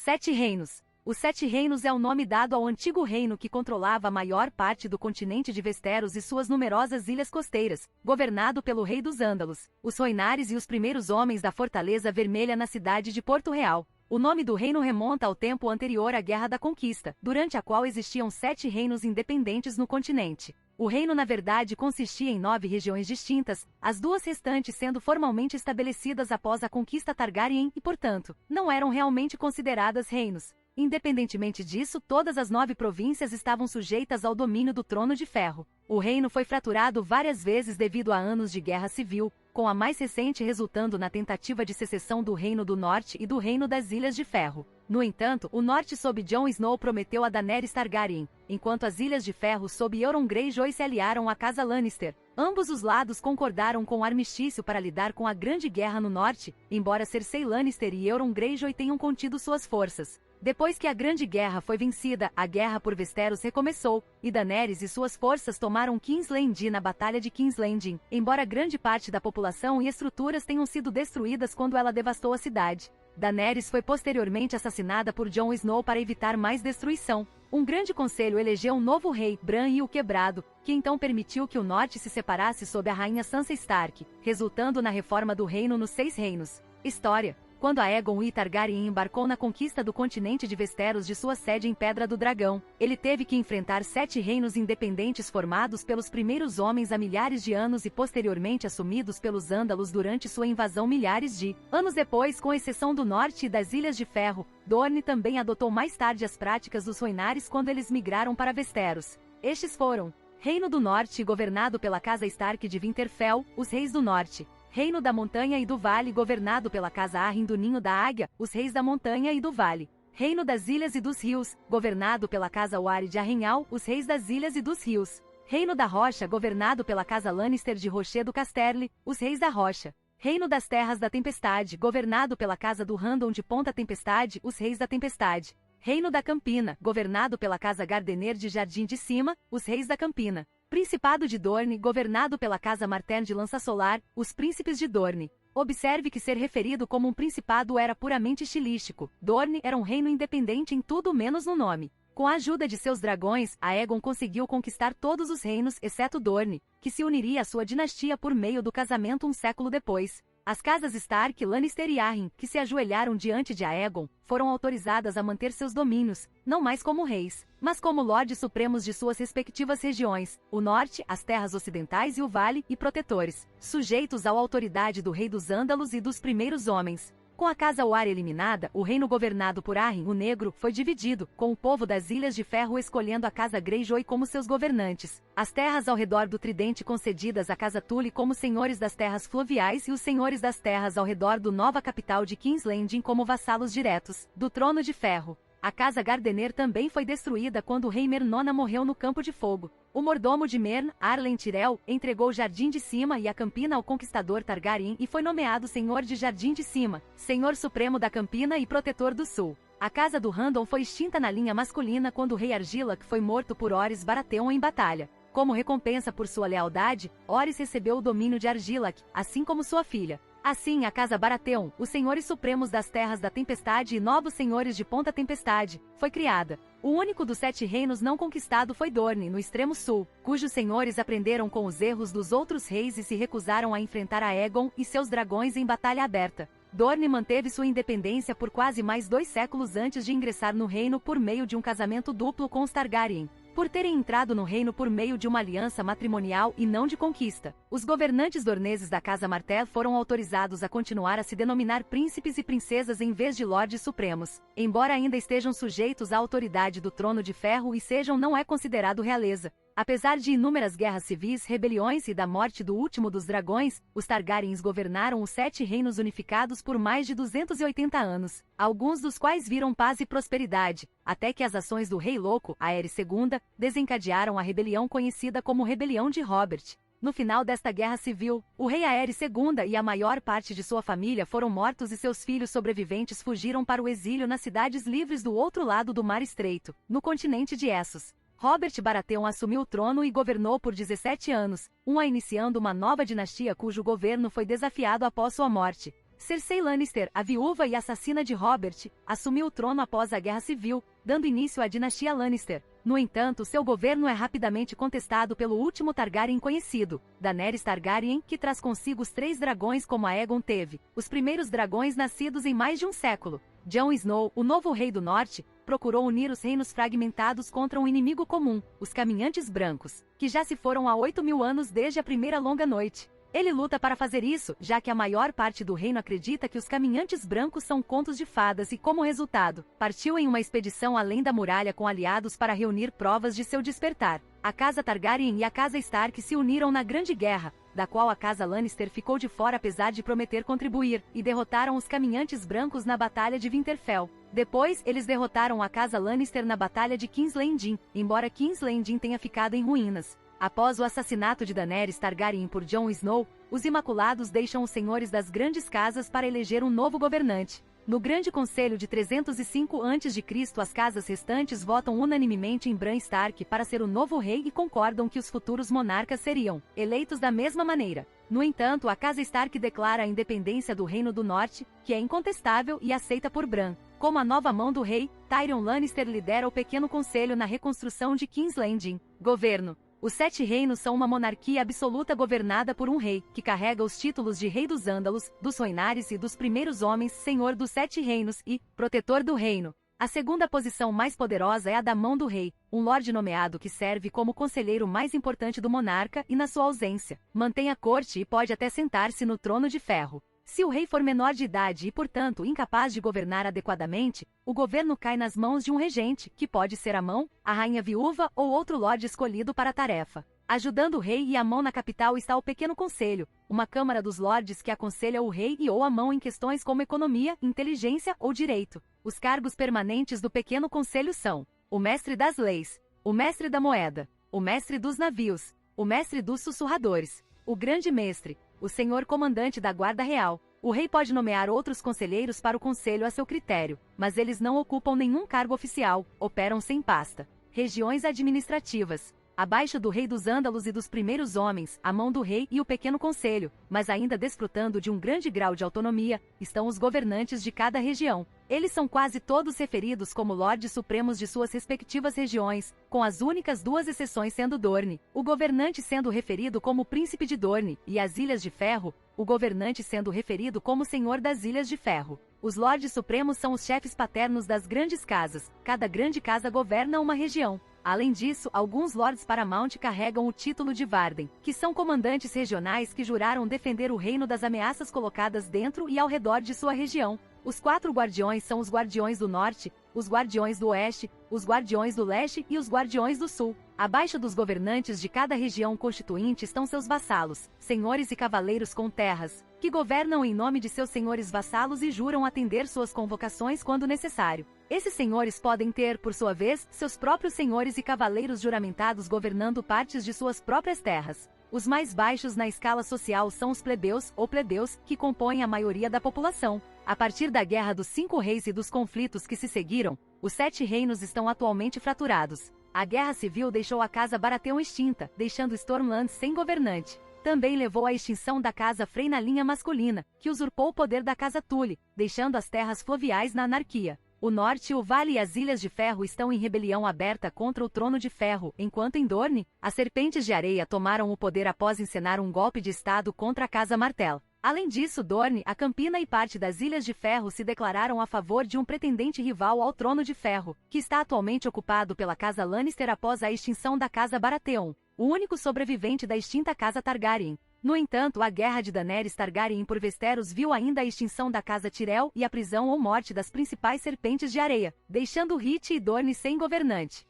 Sete Reinos. Os Sete Reinos é o nome dado ao antigo reino que controlava a maior parte do continente de Westeros e suas numerosas ilhas costeiras, governado pelo rei dos Ândalos, os Rhoynares e os primeiros homens da Fortaleza Vermelha na cidade de Porto Real. O nome do reino remonta ao tempo anterior à Guerra da Conquista, durante a qual existiam 7 reinos independentes no continente. O reino na verdade consistia em 9 regiões distintas, as 2 restantes sendo formalmente estabelecidas após a conquista Targaryen e, portanto, não eram realmente consideradas reinos. Independentemente disso, todas as 9 províncias estavam sujeitas ao domínio do Trono de Ferro. O reino foi fraturado várias vezes devido a anos de guerra civil, com a mais recente resultando na tentativa de secessão do Reino do Norte e do Reino das Ilhas de Ferro. No entanto, o Norte sob Jon Snow prometeu a Daenerys Targaryen, enquanto as Ilhas de Ferro sob Euron Greyjoy se aliaram à Casa Lannister. Ambos os lados concordaram com o armistício para lidar com a Grande Guerra no Norte, embora Cersei Lannister e Euron Greyjoy tenham contido suas forças. Depois que a Grande Guerra foi vencida, a guerra por Westeros recomeçou, e Daenerys e suas forças tomaram King's Landing na Batalha de King's Landing, embora grande parte da população e estruturas tenham sido destruídas quando ela devastou a cidade. Daenerys foi posteriormente assassinada por Jon Snow para evitar mais destruição. Um grande conselho elegeu um novo rei, Bran o Quebrado, que então permitiu que o norte se separasse sob a rainha Sansa Stark, resultando na reforma do reino nos 6 reinos. História. Quando Aegon I Targaryen embarcou na conquista do continente de Westeros de sua sede em Pedra do Dragão, ele teve que enfrentar 7 reinos independentes formados pelos primeiros homens há milhares de anos e posteriormente assumidos pelos Ândalos durante sua invasão milhares de anos depois, com exceção do norte e das Ilhas de Ferro. Dorne também adotou mais tarde as práticas dos Rhoynares quando eles migraram para Westeros. Estes foram: Reino do Norte, governado pela Casa Stark de Winterfell, os Reis do Norte. Reino da Montanha e do Vale, governado pela Casa Arryn do Ninho da Águia, os Reis da Montanha e do Vale. Reino das Ilhas e dos Rios, governado pela Casa Wari de Arrynhal, os Reis das Ilhas e dos Rios. Reino da Rocha, governado pela Casa Lannister de Rocher do Casterly, os Reis da Rocha. Reino das Terras da Tempestade, governado pela Casa do Randon de Ponta Tempestade, os Reis da Tempestade. Reino da Campina, governado pela Casa Gardener de Jardim de Cima, os Reis da Campina. Principado de Dorne, governado pela Casa Martell de Lança Solar, os Príncipes de Dorne. Observe que ser referido como um principado era puramente estilístico. Dorne era um reino independente em tudo menos no nome. Com a ajuda de seus dragões, Aegon conseguiu conquistar todos os reinos, exceto Dorne, que se uniria à sua dinastia por meio do casamento um século depois. As casas Stark, Lannister e Arryn, que se ajoelharam diante de Aegon, foram autorizadas a manter seus domínios, não mais como reis, mas como lordes supremos de suas respectivas regiões, o norte, as terras ocidentais e o vale, e protetores, sujeitos à autoridade do rei dos Ândalos e dos primeiros homens. Com a Casa Wari eliminada, o reino governado por Arryn o Negro foi dividido, com o povo das Ilhas de Ferro escolhendo a Casa Greyjoy como seus governantes. As terras ao redor do Tridente concedidas à Casa Tully como senhores das terras fluviais e os senhores das terras ao redor do nova capital de King's Landing como vassalos diretos do Trono de Ferro. A Casa Gardener também foi destruída quando o rei Mernona morreu no Campo de Fogo. O mordomo de Mern, Arlen Tyrell, entregou o Jardim de Cima e a Campina ao conquistador Targaryen e foi nomeado Senhor de Jardim de Cima, Senhor Supremo da Campina e Protetor do Sul. A Casa do Randon foi extinta na linha masculina quando o rei Argilac foi morto por Orys Baratheon em batalha. Como recompensa por sua lealdade, Orys recebeu o domínio de Argilac, assim como sua filha. Assim, a Casa Baratheon, os Senhores Supremos das Terras da Tempestade e novos Senhores de Ponta Tempestade, foi criada. O único dos 7 reinos não conquistado foi Dorne, no extremo sul, cujos senhores aprenderam com os erros dos outros reis e se recusaram a enfrentar Aegon e seus dragões em batalha aberta. Dorne manteve sua independência por quase mais 2 séculos antes de ingressar no reino por meio de um casamento duplo com os Targaryen. Por terem entrado no reino por meio de uma aliança matrimonial e não de conquista, os governantes dorneses da Casa Martell foram autorizados a continuar a se denominar príncipes e princesas em vez de lordes supremos. Embora ainda estejam sujeitos à autoridade do Trono de Ferro e sejam não é considerado realeza. Apesar de inúmeras guerras civis, rebeliões e da morte do último dos dragões, os Targaryens governaram os 7 reinos unificados por mais de 280 anos, alguns dos quais viram paz e prosperidade, até que as ações do Rei Louco, Aerys II, desencadearam a rebelião conhecida como Rebelião de Robert. No final desta guerra civil, o rei Aerys II e a maior parte de sua família foram mortos e seus filhos sobreviventes fugiram para o exílio nas cidades livres do outro lado do Mar Estreito, no continente de Essos. Robert Baratheon assumiu o trono e governou por 17 anos, iniciando uma nova dinastia cujo governo foi desafiado após sua morte. Cersei Lannister, a viúva e assassina de Robert, assumiu o trono após a Guerra Civil, dando início à dinastia Lannister. No entanto, seu governo é rapidamente contestado pelo último Targaryen conhecido, Daenerys Targaryen, que traz consigo os 3 dragões como Aegon teve, os primeiros dragões nascidos em mais de um século. Jon Snow, o novo rei do norte, procurou unir os reinos fragmentados contra um inimigo comum, os Caminhantes Brancos, que já se foram há 8.000 anos desde a primeira longa noite. Ele luta para fazer isso, já que a maior parte do reino acredita que os Caminhantes Brancos são contos de fadas e, como resultado, partiu em uma expedição além da muralha com aliados para reunir provas de seu despertar. A Casa Targaryen e a Casa Stark se uniram na Grande Guerra, da qual a Casa Lannister ficou de fora apesar de prometer contribuir, e derrotaram os Caminhantes Brancos na Batalha de Winterfell. Depois, eles derrotaram a Casa Lannister na Batalha de King's Landing, embora King's Landing tenha ficado em ruínas. Após o assassinato de Daenerys Targaryen por Jon Snow, os Imaculados deixam os senhores das grandes casas para eleger um novo governante. No Grande Conselho de 305 a.C., as casas restantes votam unanimemente em Bran Stark para ser o novo rei e concordam que os futuros monarcas seriam eleitos da mesma maneira. No entanto, a Casa Stark declara a independência do Reino do Norte, que é incontestável e aceita por Bran. Como a nova mão do rei, Tyrion Lannister lidera o Pequeno Conselho na reconstrução de King's Landing. Governo. Os 7 reinos são uma monarquia absoluta governada por um rei, que carrega os títulos de Rei dos Ândalos, dos Rhoynares e dos Primeiros Homens, Senhor dos 7 Reinos e Protetor do Reino. A segunda posição mais poderosa é a da Mão do Rei, um lorde nomeado que serve como conselheiro mais importante do monarca e, na sua ausência, mantém a corte e pode até sentar-se no trono de ferro. Se o rei for menor de idade e, portanto, incapaz de governar adequadamente, o governo cai nas mãos de um regente, que pode ser a mão, a rainha viúva ou outro lorde escolhido para a tarefa. Ajudando o rei e a mão na capital está o Pequeno Conselho, uma câmara dos lordes que aconselha o rei e ou a mão em questões como economia, inteligência ou direito. Os cargos permanentes do Pequeno Conselho são o Mestre das Leis, o Mestre da Moeda, o Mestre dos Navios, o Mestre dos Sussurradores, o Grande Mestre, o Senhor Comandante da Guarda Real. O rei pode nomear outros conselheiros para o conselho a seu critério, mas eles não ocupam nenhum cargo oficial, operam sem pasta. Regiões administrativas. Abaixo do Rei dos Ândalos e dos Primeiros Homens, a Mão do Rei e o Pequeno Conselho, mas ainda desfrutando de um grande grau de autonomia, estão os governantes de cada região. Eles são quase todos referidos como Lordes Supremos de suas respectivas regiões, com as únicas 2 exceções sendo Dorne, o governante sendo referido como Príncipe de Dorne, e as Ilhas de Ferro, o governante sendo referido como Senhor das Ilhas de Ferro. Os Lordes Supremos são os chefes paternos das grandes casas, cada grande casa governa uma região. Além disso, alguns Lords Paramount carregam o título de Varden, que são comandantes regionais que juraram defender o reino das ameaças colocadas dentro e ao redor de sua região. Os 4 guardiões são os Guardiões do Norte, os Guardiões do Oeste, os Guardiões do Leste e os Guardiões do Sul. Abaixo dos governantes de cada região constituinte estão seus vassalos, senhores e cavaleiros com terras, que governam em nome de seus senhores vassalos e juram atender suas convocações quando necessário. Esses senhores podem ter, por sua vez, seus próprios senhores e cavaleiros juramentados governando partes de suas próprias terras. Os mais baixos na escala social são os plebeus, ou plebeus, que compõem a maioria da população. A partir da Guerra dos 5 Reis e dos conflitos que se seguiram, os 7 reinos estão atualmente fraturados. A Guerra Civil deixou a Casa Baratheon extinta, deixando Stormland sem governante. Também levou à extinção da Casa Frey na linha masculina, que usurpou o poder da Casa Tully, deixando as terras fluviais na anarquia. O Norte, o Vale e as Ilhas de Ferro estão em rebelião aberta contra o Trono de Ferro, enquanto em Dorne, as Serpentes de Areia tomaram o poder após encenar um golpe de Estado contra a Casa Martell. Além disso, Dorne, a Campina e parte das Ilhas de Ferro se declararam a favor de um pretendente rival ao Trono de Ferro, que está atualmente ocupado pela Casa Lannister após a extinção da Casa Baratheon, o único sobrevivente da extinta Casa Targaryen. No entanto, a guerra de Daenerys Targaryen por Westeros viu ainda a extinção da Casa Tyrell e a prisão ou morte das principais Serpentes de Areia, deixando Hit e Dorne sem governante.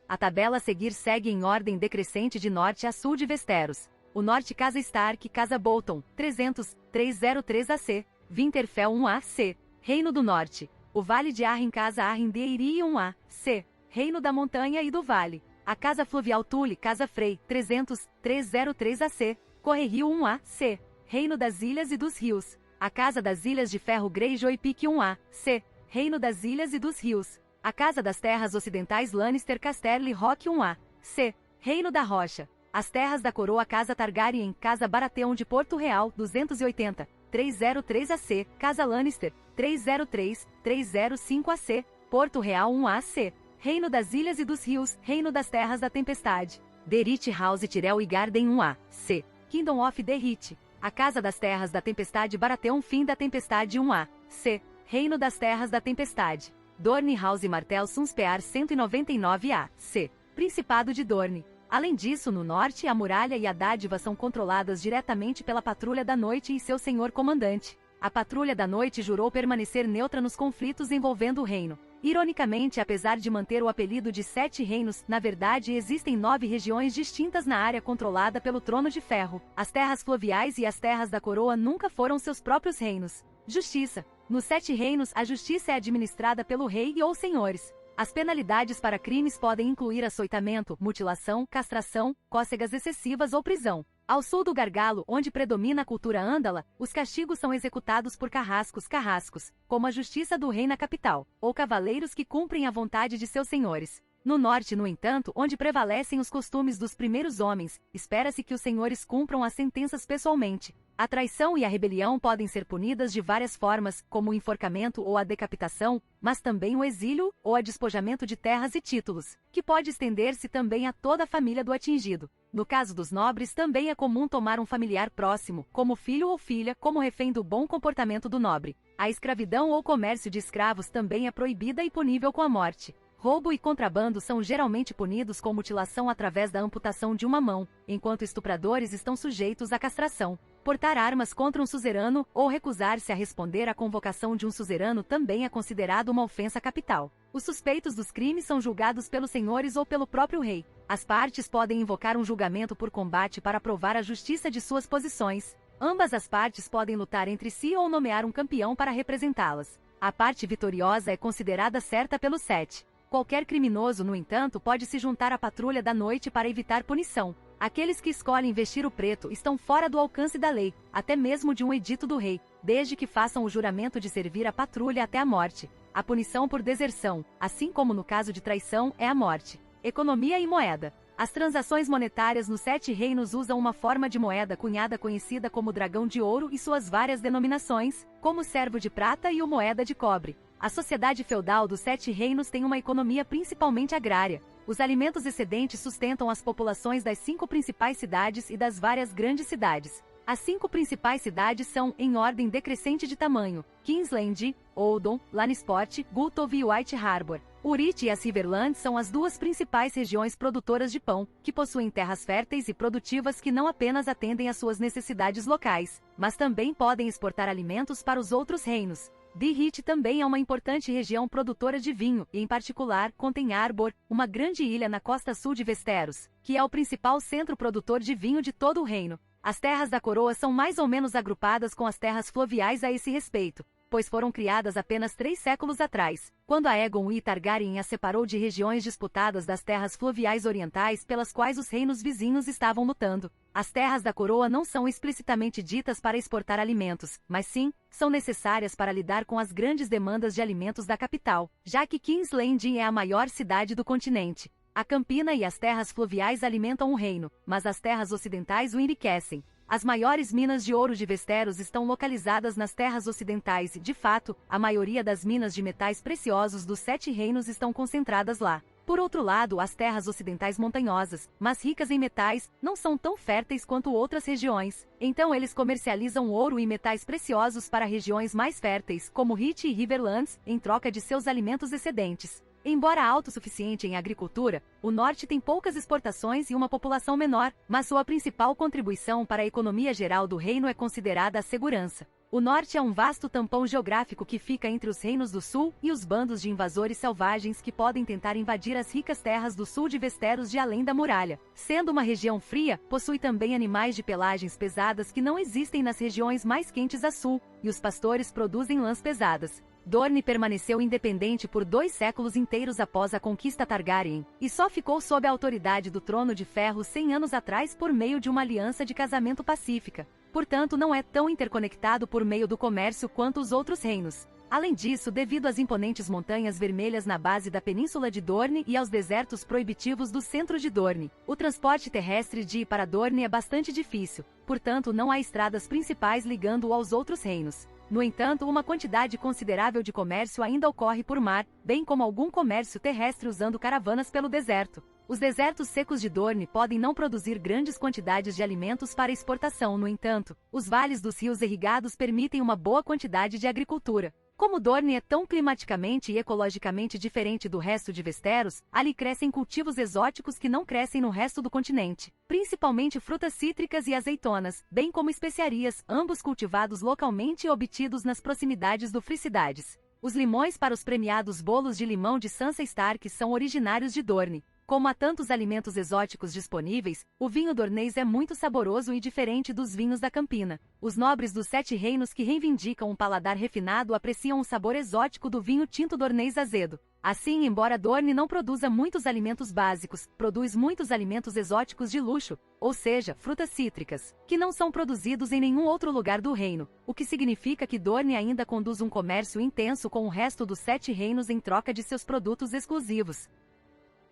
A tabela a seguir segue em ordem decrescente de norte a sul de Westeros. O norte Casa Stark, Casa Bolton, 303 AC, Winterfell 1AC, Reino do Norte. O Vale de Arryn, Casa Arryn de Eyrie 1AC, Reino da Montanha e do Vale. A Casa Fluvial Tully, Casa Frey, 303 AC, Correrio 1AC, Reino das Ilhas e dos Rios. A Casa das Ilhas de Ferro Greyjoy Pike 1AC, Reino das Ilhas e dos Rios. A Casa das Terras Ocidentais Lannister Casterly Rock 1AC, Reino da Rocha. As Terras da Coroa Casa Targaryen, Casa Baratheon de Porto Real, 280. 303AC, Casa Lannister, 303, 305AC, Porto Real 1AC, Reino das Ilhas e dos Rios, Reino das Terras da Tempestade, Derith House Tyrell e Garden 1AC, Kingdom of Derith, a Casa das Terras da Tempestade Baratheon Fim da Tempestade 1AC, Reino das Terras da Tempestade, Dorne House Martell Sunspear 199AC, Principado de Dorne. Além disso, no norte, a muralha e a dádiva são controladas diretamente pela Patrulha da Noite e seu senhor comandante. A Patrulha da Noite jurou permanecer neutra nos conflitos envolvendo o reino. Ironicamente, apesar de manter o apelido de 7 reinos, na verdade existem 9 regiões distintas na área controlada pelo Trono de Ferro. As terras fluviais e as terras da coroa nunca foram seus próprios reinos. Justiça. Nos 7 reinos, a justiça é administrada pelo rei e ou senhores. As penalidades para crimes podem incluir açoitamento, mutilação, castração, cócegas excessivas ou prisão. Ao sul do Gargalo, onde predomina a cultura ândala, os castigos são executados por carrascos, como a justiça do rei na capital, ou cavaleiros que cumprem a vontade de seus senhores. No norte, no entanto, onde prevalecem os costumes dos primeiros homens, espera-se que os senhores cumpram as sentenças pessoalmente. A traição e a rebelião podem ser punidas de várias formas, como o enforcamento ou a decapitação, mas também o exílio ou a despojamento de terras e títulos, que pode estender-se também a toda a família do atingido. No caso dos nobres, também é comum tomar um familiar próximo, como filho ou filha, como refém do bom comportamento do nobre. A escravidão ou comércio de escravos também é proibida e punível com a morte. Roubo e contrabando são geralmente punidos com mutilação através da amputação de uma mão, enquanto estupradores estão sujeitos à castração. Portar armas contra um suzerano ou recusar-se a responder à convocação de um suzerano também é considerado uma ofensa capital. Os suspeitos dos crimes são julgados pelos senhores ou pelo próprio rei. As partes podem invocar um julgamento por combate para provar a justiça de suas posições. Ambas as partes podem lutar entre si ou nomear um campeão para representá-las. A parte vitoriosa é considerada certa pelos 7. Qualquer criminoso, no entanto, pode se juntar à Patrulha da Noite para evitar punição. Aqueles que escolhem vestir o preto estão fora do alcance da lei, até mesmo de um edito do rei, desde que façam o juramento de servir a patrulha até a morte. A punição por deserção, assim como no caso de traição, é a morte. Economia e moeda. As transações monetárias nos 7 reinos usam uma forma de moeda cunhada conhecida como dragão de ouro e suas várias denominações, como o servo de prata e o moeda de cobre. A sociedade feudal dos 7 reinos tem uma economia principalmente agrária. Os alimentos excedentes sustentam as populações das 5 principais cidades e das várias grandes cidades. As 5 principais cidades são, em ordem decrescente de tamanho, Kingsland, Oldon, Lannisport, Gultov e White Harbor. Urit e as Riverlands são as 2 principais regiões produtoras de pão, que possuem terras férteis e produtivas que não apenas atendem às suas necessidades locais, mas também podem exportar alimentos para os outros reinos. Derith também é uma importante região produtora de vinho, e em particular, contém Arbor, uma grande ilha na costa sul de Westeros, que é o principal centro produtor de vinho de todo o reino. As terras da coroa são mais ou menos agrupadas com as terras fluviais a esse respeito, pois foram criadas apenas 3 séculos atrás, quando Aegon I Targaryen as separou de regiões disputadas das terras fluviais orientais pelas quais os reinos vizinhos estavam lutando. As terras da coroa não são explicitamente ditas para exportar alimentos, mas sim, são necessárias para lidar com as grandes demandas de alimentos da capital, já que King's Landing é a maior cidade do continente. A Campina e as terras fluviais alimentam o reino, mas as terras ocidentais o enriquecem. As maiores minas de ouro de Westeros estão localizadas nas terras ocidentais e, de fato, a maioria das minas de metais preciosos dos 7 reinos estão concentradas lá. Por outro lado, as terras ocidentais montanhosas, mas ricas em metais, não são tão férteis quanto outras regiões. Então eles comercializam ouro e metais preciosos para regiões mais férteis, como Rith e Riverlands, em troca de seus alimentos excedentes. Embora autossuficiente em agricultura, o norte tem poucas exportações e uma população menor, mas sua principal contribuição para a economia geral do reino é considerada a segurança. O norte é um vasto tampão geográfico que fica entre os reinos do sul e os bandos de invasores selvagens que podem tentar invadir as ricas terras do sul de Westeros de além da muralha. Sendo uma região fria, possui também animais de pelagens pesadas que não existem nas regiões mais quentes a sul, e os pastores produzem lãs pesadas. Dorne permaneceu independente por 2 séculos inteiros após a conquista Targaryen, e só ficou sob a autoridade do Trono de Ferro 100 anos atrás por meio de uma aliança de casamento pacífica. Portanto, não é tão interconectado por meio do comércio quanto os outros reinos. Além disso, devido às imponentes montanhas vermelhas na base da península de Dorne e aos desertos proibitivos do centro de Dorne, o transporte terrestre de e para Dorne é bastante difícil, portanto não há estradas principais ligando-o aos outros reinos. No entanto, uma quantidade considerável de comércio ainda ocorre por mar, bem como algum comércio terrestre usando caravanas pelo deserto. Os desertos secos de Dorne podem não produzir grandes quantidades de alimentos para exportação, no entanto, os vales dos rios irrigados permitem uma boa quantidade de agricultura. Como Dorne é tão climaticamente e ecologicamente diferente do resto de Westeros, ali crescem cultivos exóticos que não crescem no resto do continente, principalmente frutas cítricas e azeitonas, bem como especiarias, ambos cultivados localmente e obtidos nas proximidades do Free-cidades. Os limões para os premiados bolos de limão de Sansa Stark são originários de Dorne. Como há tantos alimentos exóticos disponíveis, o vinho dornês é muito saboroso e diferente dos vinhos da Campina. Os nobres dos Sete Reinos que reivindicam um paladar refinado apreciam o sabor exótico do vinho tinto dornês azedo. Assim, embora Dorne não produza muitos alimentos básicos, produz muitos alimentos exóticos de luxo, ou seja, frutas cítricas, que não são produzidos em nenhum outro lugar do reino, o que significa que Dorne ainda conduz um comércio intenso com o resto dos Sete Reinos em troca de seus produtos exclusivos.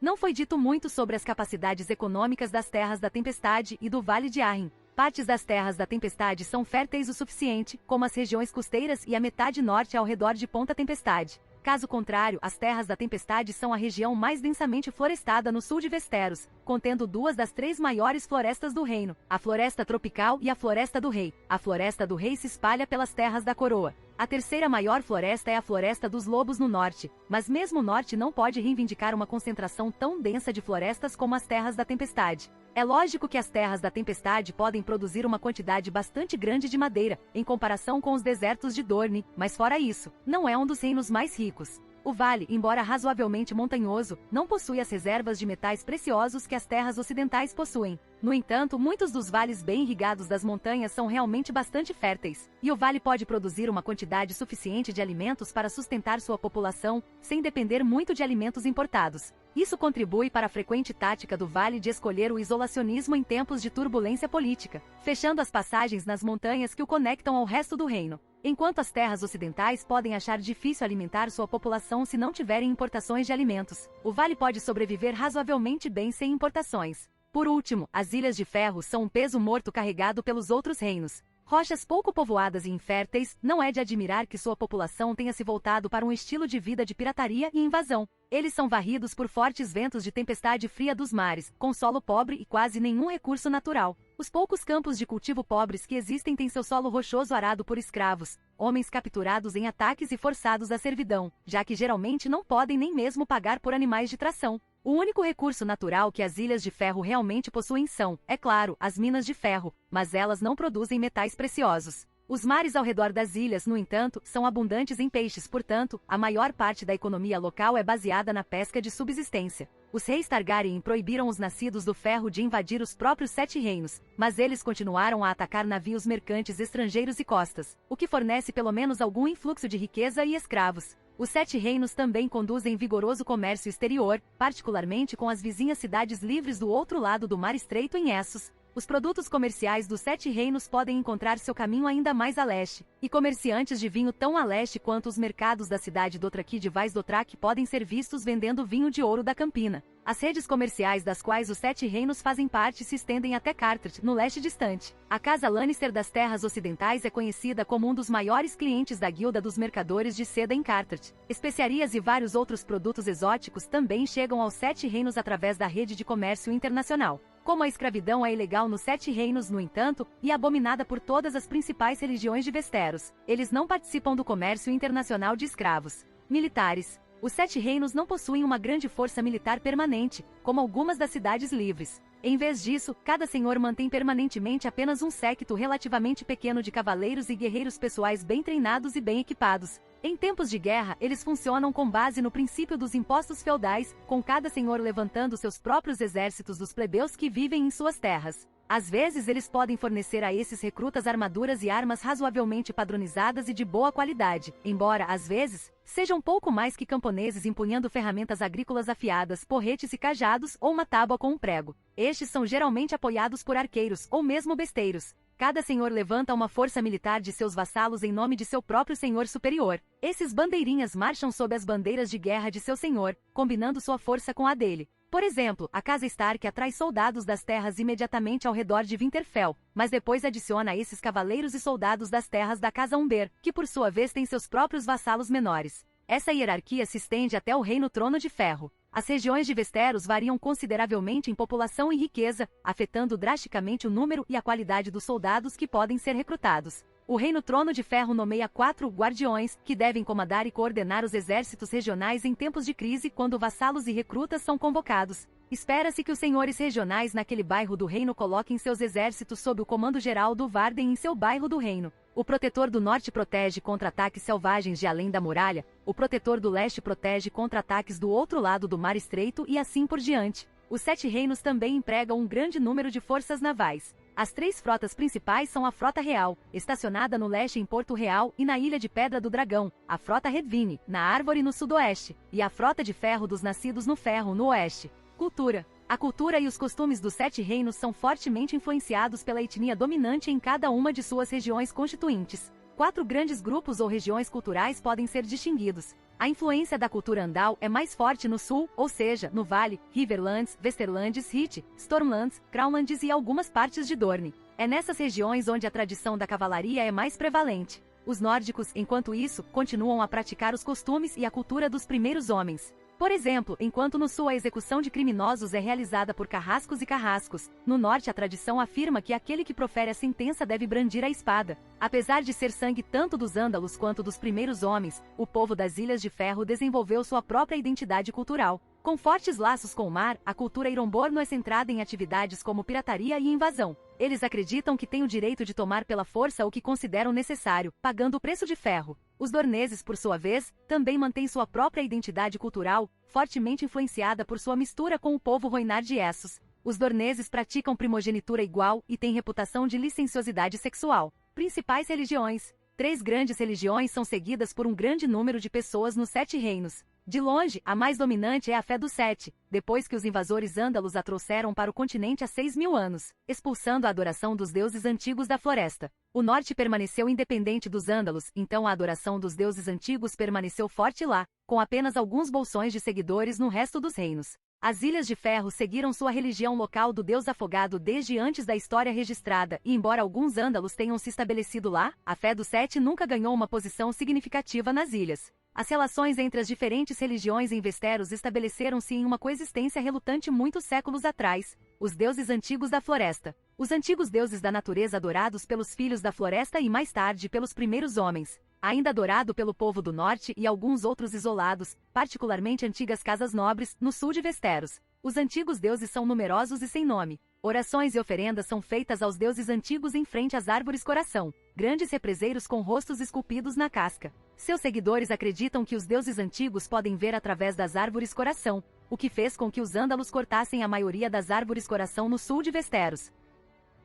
Não foi dito muito sobre as capacidades econômicas das Terras da Tempestade e do Vale de Arryn. Partes das Terras da Tempestade são férteis o suficiente, como as regiões costeiras e a metade norte ao redor de Ponta Tempestade. Caso contrário, as Terras da Tempestade são a região mais densamente florestada no sul de Westeros, contendo duas das três maiores florestas do reino, a Floresta Tropical e a Floresta do Rei. A Floresta do Rei se espalha pelas Terras da Coroa. A terceira maior floresta é a Floresta dos Lobos no norte, mas mesmo o norte não pode reivindicar uma concentração tão densa de florestas como as Terras da Tempestade. É lógico que as Terras da Tempestade podem produzir uma quantidade bastante grande de madeira, em comparação com os desertos de Dorne, mas fora isso, não é um dos reinos mais ricos. O vale, embora razoavelmente montanhoso, não possui as reservas de metais preciosos que as terras ocidentais possuem. No entanto, muitos dos vales bem irrigados das montanhas são realmente bastante férteis, e o vale pode produzir uma quantidade suficiente de alimentos para sustentar sua população, sem depender muito de alimentos importados. Isso contribui para a frequente tática do vale de escolher o isolacionismo em tempos de turbulência política, fechando as passagens nas montanhas que o conectam ao resto do reino. Enquanto as terras ocidentais podem achar difícil alimentar sua população se não tiverem importações de alimentos, o vale pode sobreviver razoavelmente bem sem importações. Por último, as Ilhas de Ferro são um peso morto carregado pelos outros reinos. Rochas pouco povoadas e inférteis, não é de admirar que sua população tenha se voltado para um estilo de vida de pirataria e invasão. Eles são varridos por fortes ventos de tempestade fria dos mares, com solo pobre e quase nenhum recurso natural. Os poucos campos de cultivo pobres que existem têm seu solo rochoso arado por escravos, homens capturados em ataques e forçados à servidão, já que geralmente não podem nem mesmo pagar por animais de tração. O único recurso natural que as Ilhas de Ferro realmente possuem são, é claro, as minas de ferro, mas elas não produzem metais preciosos. Os mares ao redor das ilhas, no entanto, são abundantes em peixes, portanto, a maior parte da economia local é baseada na pesca de subsistência. Os reis Targaryen proibiram os nascidos do ferro de invadir os próprios Sete Reinos, mas eles continuaram a atacar navios mercantes estrangeiros e costas, o que fornece pelo menos algum influxo de riqueza e escravos. Os Sete Reinos também conduzem vigoroso comércio exterior, particularmente com as vizinhas cidades livres do outro lado do Mar Estreito em Essos. Os produtos comerciais dos Sete Reinos podem encontrar seu caminho ainda mais a leste, e comerciantes de vinho tão a leste quanto os mercados da cidade Dothraki de Vaz-Dothrak podem ser vistos vendendo vinho de ouro da Campina. As redes comerciais das quais os Sete Reinos fazem parte se estendem até Carteret, no leste distante. A Casa Lannister das Terras Ocidentais é conhecida como um dos maiores clientes da Guilda dos Mercadores de Seda em Carteret. Especiarias e vários outros produtos exóticos também chegam aos Sete Reinos através da rede de comércio internacional. Como a escravidão é ilegal nos Sete Reinos, no entanto, e abominada por todas as principais religiões de Westeros, eles não participam do comércio internacional de escravos. Militares. Os Sete Reinos não possuem uma grande força militar permanente, como algumas das cidades livres. Em vez disso, cada senhor mantém permanentemente apenas um séquito relativamente pequeno de cavaleiros e guerreiros pessoais bem treinados e bem equipados. Em tempos de guerra, eles funcionam com base no princípio dos impostos feudais, com cada senhor levantando seus próprios exércitos dos plebeus que vivem em suas terras. Às vezes eles podem fornecer a esses recrutas armaduras e armas razoavelmente padronizadas e de boa qualidade, embora, às vezes, sejam pouco mais que camponeses empunhando ferramentas agrícolas afiadas, porretes e cajados ou uma tábua com um prego. Estes são geralmente apoiados por arqueiros ou mesmo besteiros. Cada senhor levanta uma força militar de seus vassalos em nome de seu próprio senhor superior. Esses bandeirinhas marcham sob as bandeiras de guerra de seu senhor, combinando sua força com a dele. Por exemplo, a casa Stark atrai soldados das terras imediatamente ao redor de Winterfell, mas depois adiciona a esses cavaleiros e soldados das terras da casa Umber, que por sua vez têm seus próprios vassalos menores. Essa hierarquia se estende até o Reino Trono de Ferro. As regiões de Westeros variam consideravelmente em população e riqueza, afetando drasticamente o número e a qualidade dos soldados que podem ser recrutados. O Reino Trono de Ferro nomeia 4 guardiões, que devem comandar e coordenar os exércitos regionais em tempos de crise quando vassalos e recrutas são convocados. Espera-se que os senhores regionais naquele bairro do reino coloquem seus exércitos sob o comando geral do Varden em seu bairro do reino. O Protetor do Norte protege contra ataques selvagens de além da muralha, o Protetor do Leste protege contra ataques do outro lado do Mar Estreito e assim por diante. Os 7 reinos também empregam um grande número de forças navais. As 3 frotas principais são a Frota Real, estacionada no leste em Porto Real e na Ilha de Pedra do Dragão, a Frota Redvine, na Árvore no sudoeste, e a Frota de Ferro dos Nascidos no Ferro no oeste. Cultura. A cultura e os costumes dos 7 reinos são fortemente influenciados pela etnia dominante em cada uma de suas regiões constituintes. 4 grandes grupos ou regiões culturais podem ser distinguidos. A influência da cultura Andal é mais forte no sul, ou seja, no Vale, Riverlands, Westerlands, Hit, Stormlands, Crownlands e algumas partes de Dorne. É nessas regiões onde a tradição da cavalaria é mais prevalente. Os nórdicos, enquanto isso, continuam a praticar os costumes e a cultura dos primeiros homens. Por exemplo, enquanto no sul a execução de criminosos é realizada por carrascos e carrascos, no norte a tradição afirma que aquele que profere a sentença deve brandir a espada. Apesar de ser sangue tanto dos ândalos quanto dos primeiros homens, o povo das Ilhas de Ferro desenvolveu sua própria identidade cultural. Com fortes laços com o mar, a cultura Ironborno é centrada em atividades como pirataria e invasão. Eles acreditam que têm o direito de tomar pela força o que consideram necessário, pagando o preço de ferro. Os dorneses, por sua vez, também mantêm sua própria identidade cultural, fortemente influenciada por sua mistura com o povo Rhoynar de Essos. Os dorneses praticam primogenitura igual e têm reputação de licenciosidade sexual. Principais religiões. 3 grandes religiões são seguidas por um grande número de pessoas nos 7 reinos. De longe, a mais dominante é a fé dos 7, depois que os invasores ândalos a trouxeram para o continente há 6.000 anos, expulsando a adoração dos deuses antigos da floresta. O norte permaneceu independente dos ândalos, então a adoração dos deuses antigos permaneceu forte lá, com apenas alguns bolsões de seguidores no resto dos reinos. As Ilhas de Ferro seguiram sua religião local do deus afogado desde antes da história registrada, e embora alguns ândalos tenham se estabelecido lá, a fé dos 7 nunca ganhou uma posição significativa nas ilhas. As relações entre as diferentes religiões em Westeros estabeleceram-se em uma coexistência relutante muitos séculos atrás. Os deuses antigos da floresta. Os antigos deuses da natureza adorados pelos filhos da floresta e mais tarde pelos primeiros homens. Ainda adorado pelo povo do norte e alguns outros isolados, particularmente antigas casas nobres, no sul de Westeros. Os antigos deuses são numerosos e sem nome. Orações e oferendas são feitas aos deuses antigos em frente às árvores coração, grandes represeiros com rostos esculpidos na casca. Seus seguidores acreditam que os deuses antigos podem ver através das árvores coração, o que fez com que os ândalos cortassem a maioria das árvores coração no sul de Westeros.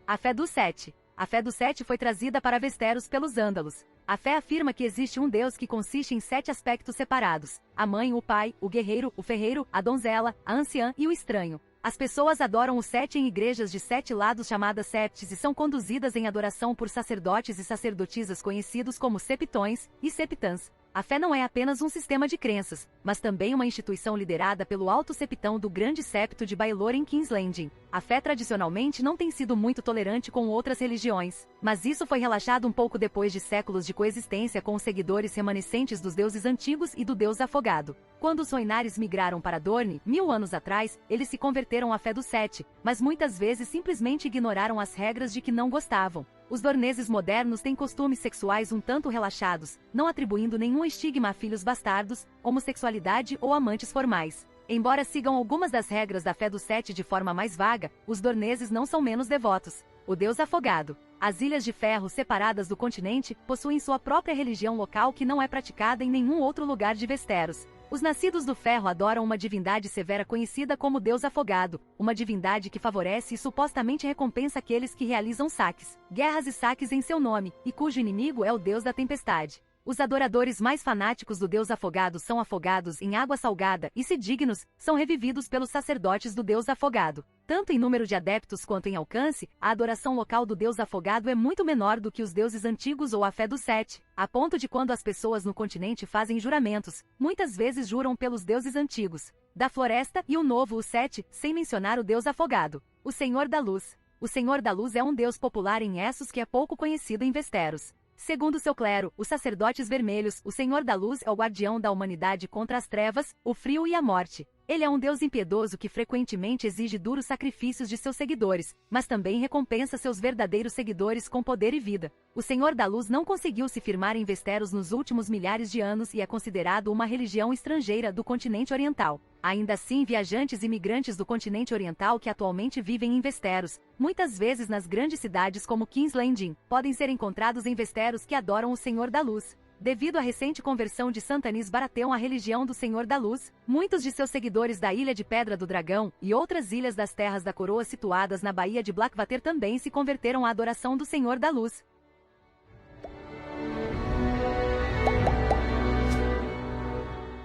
A fé dos 7. A fé dos 7 foi trazida para Westeros pelos ândalos. A fé afirma que existe um Deus que consiste em 7 aspectos separados: a mãe, o pai, o guerreiro, o ferreiro, a donzela, a anciã e o estranho. As pessoas adoram os 7 em igrejas de 7 lados chamadas septes e são conduzidas em adoração por sacerdotes e sacerdotisas conhecidos como septões e septãs. A fé não é apenas um sistema de crenças, mas também uma instituição liderada pelo alto septão do Grande Septo de Baelor em King's Landing. A fé tradicionalmente não tem sido muito tolerante com outras religiões, mas isso foi relaxado um pouco depois de séculos de coexistência com os seguidores remanescentes dos deuses antigos e do deus afogado. Quando os Rhoynares migraram para Dorne, 1000 anos atrás, eles se converteram à fé dos 7, mas muitas vezes simplesmente ignoraram as regras de que não gostavam. Os dorneses modernos têm costumes sexuais um tanto relaxados, não atribuindo nenhum estigma a filhos bastardos, homossexualidade ou amantes formais. Embora sigam algumas das regras da fé dos 7 de forma mais vaga, os dorneses não são menos devotos. O deus afogado. As Ilhas de Ferro, separadas do continente, possuem sua própria religião local que não é praticada em nenhum outro lugar de Westeros. Os nascidos do ferro adoram uma divindade severa conhecida como Deus Afogado, uma divindade que favorece e supostamente recompensa aqueles que realizam saques, guerras e saques em seu nome, e cujo inimigo é o Deus da Tempestade. Os adoradores mais fanáticos do Deus Afogado são afogados em água salgada e, se dignos, são revividos pelos sacerdotes do Deus Afogado. Tanto em número de adeptos quanto em alcance, a adoração local do deus afogado é muito menor do que os deuses antigos ou a fé dos sete, a ponto de quando as pessoas no continente fazem juramentos, muitas vezes juram pelos deuses antigos, da floresta e o novo, o sete, sem mencionar o deus afogado, o Senhor da Luz. O Senhor da Luz é um deus popular em Essos que é pouco conhecido em Westeros. Segundo seu clero, os sacerdotes vermelhos, o Senhor da Luz é o guardião da humanidade contra as trevas, o frio e a morte. Ele é um deus impiedoso que frequentemente exige duros sacrifícios de seus seguidores, mas também recompensa seus verdadeiros seguidores com poder e vida. O Senhor da Luz não conseguiu se firmar em Westeros nos últimos milhares de anos e é considerado uma religião estrangeira do continente oriental. Ainda assim, viajantes e imigrantes do continente oriental que atualmente vivem em Westeros, muitas vezes nas grandes cidades como King's Landing, podem ser encontrados em Westeros que adoram o Senhor da Luz. Devido à recente conversão de Santanis Baratheon à religião do Senhor da Luz, muitos de seus seguidores da Ilha de Pedra do Dragão e outras ilhas das Terras da Coroa situadas na Baía de Blackwater também se converteram à adoração do Senhor da Luz.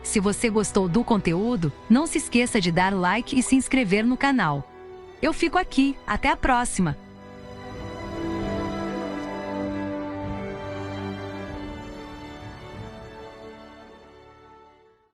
Se você gostou do conteúdo, não se esqueça de dar like e se inscrever no canal. Eu fico aqui, até a próxima!